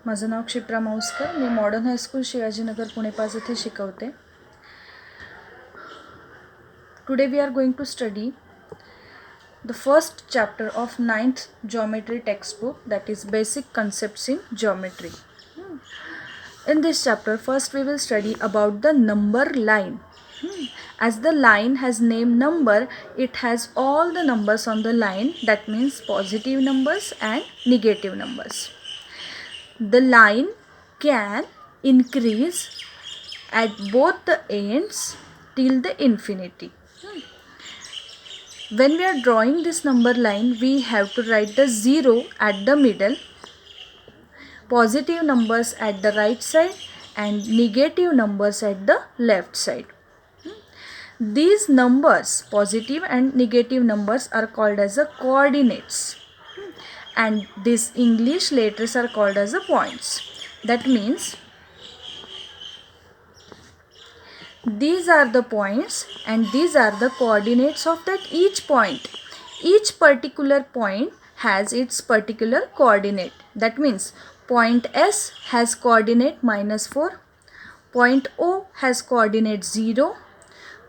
माझं नाव क्षिप्रा माऊसकर. मी मॉडर्न हायस्कूल शिवाजीनगर पुणे 5 येथे शिकवते. Today we are going to study the first chapter of 9th geometry textbook, that is basic concepts in geometry. In this chapter, first we will study about the number line. As the line has name number, it has all the numbers on the line, that means positive numbers and negative numbers. The line can increase at both the ends till the infinity. When we are drawing this number line, we have to write the 0 at the middle, positive numbers at the right side and negative numbers at the left side. These numbers, positive and negative numbers, are called as the coordinates, and these English letters are called as the points. That means these are the points and these are the coordinates of that each point. Each particular point has its particular coordinate. That means point S has coordinate -4, point O has coordinate 0,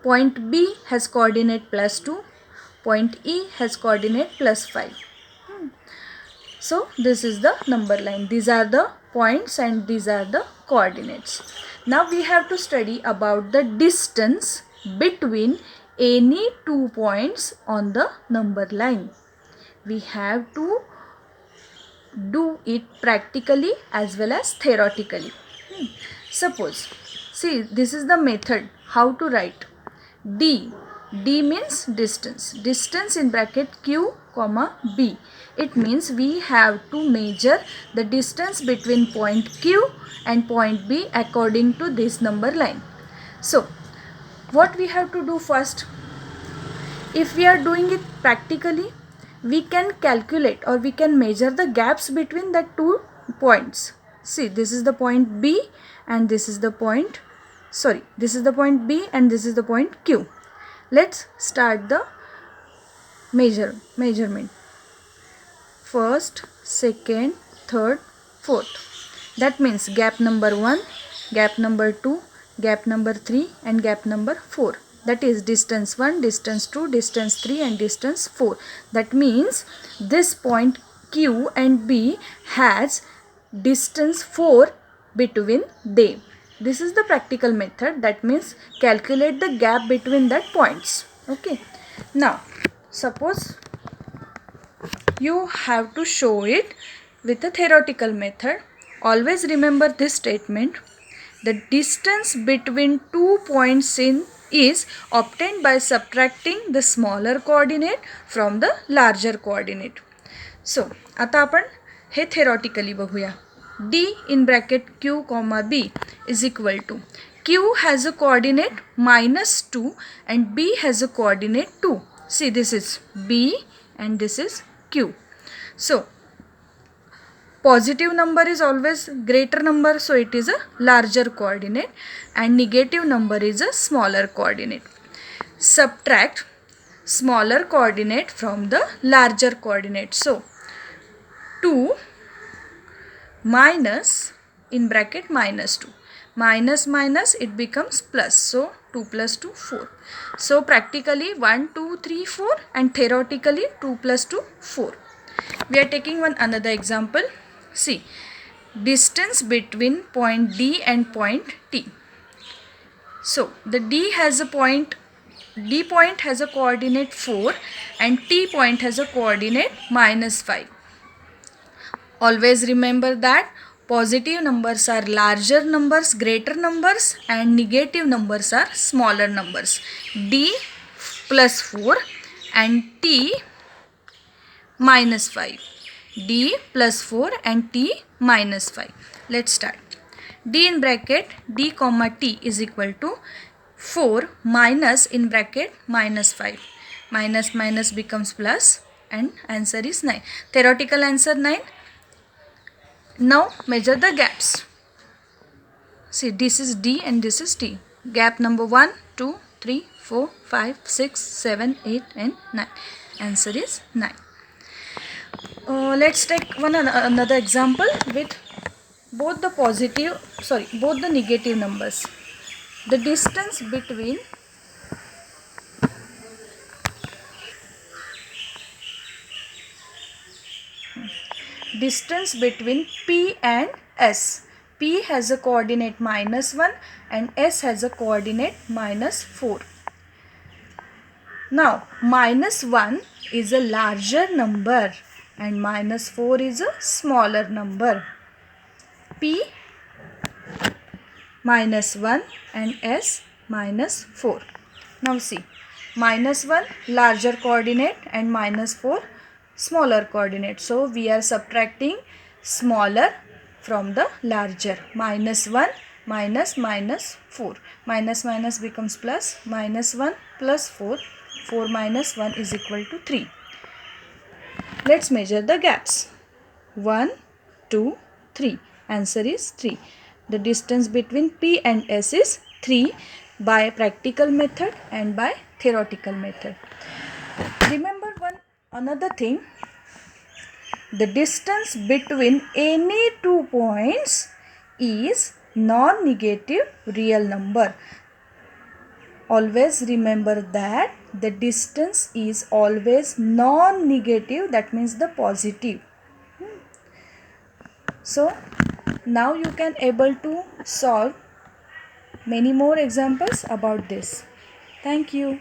point B has coordinate +2, point E has coordinate +5. So this is the number line. These are the points and these are the coordinates. Now we have to study about the distance between any two points on the number line. We have to do it practically as well as theoretically. Suppose, see, this is the method how to write D. D means distance. Distance in bracket Q, B. It means we have to measure the distance between point Q and point B according to this number line. So, what we have to do first? If we are doing it practically, we can calculate or we can measure the gaps between the two points. See, this is the point B and this is the point, this is the point B and this is the point Q. Let's start the measurement. First, second, third, fourth. That means gap number 1, gap number 2, gap number 3 and gap number 4. That is distance 1, distance 2, distance 3 and distance 4. That means this point Q and B has distance 4 between them. This is the practical method. That means calculate the gap between that points. Okay. Now, suppose you have to show it with a theoretical method. Always remember this statement. The distance between two points is obtained by subtracting the smaller coordinate from the larger coordinate. So, आता आपण हे theoretically बघूया. D in bracket Q, B is equal to Q has a coordinate -2 and B has a coordinate 2. See, this is B and this is Q. So, positive number is always greater number, so it is a larger coordinate, and negative number is a smaller coordinate. Subtract smaller coordinate from the larger coordinate. So, 2 minus in bracket -2. Minus it becomes plus. So 2 plus 2, 4. So practically 1, 2, 3, 4 and theoretically 2 plus 2, 4. We are taking another example. See, distance between point D and point T. So the D point has a coordinate 4 and T point has a coordinate -5. Always remember that positive numbers are larger numbers, greater numbers, and negative numbers are smaller numbers. D plus 4 and T minus 5. D plus 4 and T minus 5. Let's start. D in bracket D comma T is equal to 4 minus in bracket -5. Minus becomes plus and answer is 9. Theoretical answer 9. Now measure the gaps. See, this is D and this is T. Gap number 1, 2, 3, 4, 5, 6, 7, 8 and 9. Answer is 9. Let's take another example with both the negative numbers. The distance between P and S. P has a coordinate -1 and S has a coordinate -4. Now -1 is a larger number and -4 is a smaller number. P -1 and S -4. Now see, -1 larger coordinate and -4 smaller coordinate. So we are subtracting smaller from the larger. -1 minus -4. Minus minus becomes plus. -1 plus 4. 4 minus 1 is equal to 3. Let's measure the gaps. 1, 2, 3. Answer is 3. The distance between P and S is 3 by practical method and by theoretical method. Remember another thing. The distance between any two points is non-negative real number. Always remember that the distance is always non-negative, that means the positive. So now you can able to solve many more examples about this. Thank you.